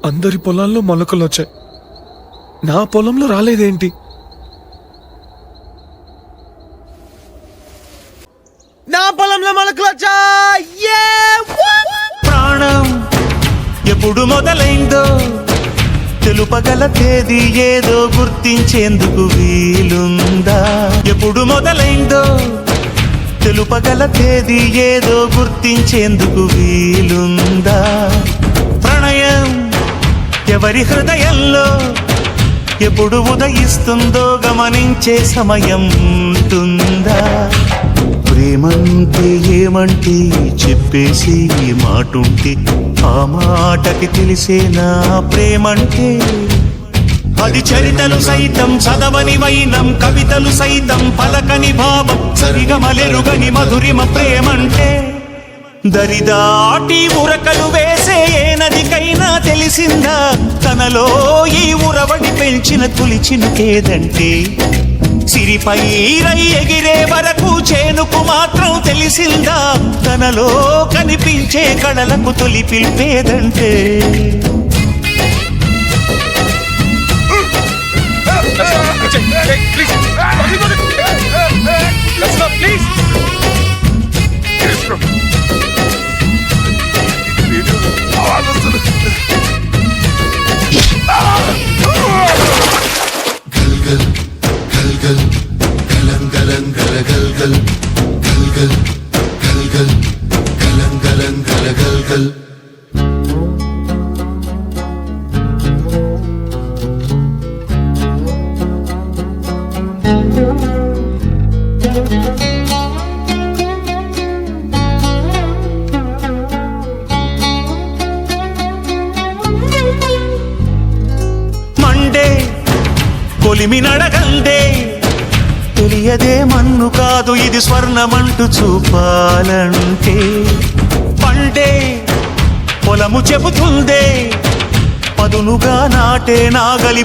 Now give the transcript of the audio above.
అందరి పొలాల్లో మొలకలు వచ్చాయి, నా పొలంలో రాలేదేంటి? నా పొలంలో మొలకలు వచ్చాయి. ప్రాణం ఎప్పుడు మొదలైందో తెలుపగల తేదీ ఏదో గుర్తించేందుకు వీలుందా? ఎప్పుడు మొదలైందో తెలుపగల తేదీ ఏదో గుర్తించేందుకు వీలుందా? ప్రణయం ఎవరి హృదయంలో ఎప్పుడు ఉదయిస్తుందో గమనించే సమయం ఉంటుందా? ప్రేమంటే ఏమంటే చెప్పేసి ఈ మాటుంటే ఆ మాటకి తెలిసేనా ప్రేమంటే? అది చరితలు సైతం చదవని వైనం, కవితలు సైతం పలకని భావం, సరిగమలెరుగని మధురిమ ప్రేమంటే. దరిదాటి ఉరకలు వేసే ఏ నదికైనా తెలిసిందా తనలో ఈ ఉరవడి పెంచిన తొలిచినకేదంటే? సిరిపై రై ఎగిరే వరకు చేనుకు మాత్రం తెలిసిందా తనలో కనిపించే కళలకు తొలి పిలిపేదంటే? మండే కొలిమి నడగందే తెలియదే మన్ను కాదు ఇది స్వర్ణమంటూ చూపాలంటే. పండే పొలము చెబుతుందే పదునుగా నాటే నాగలి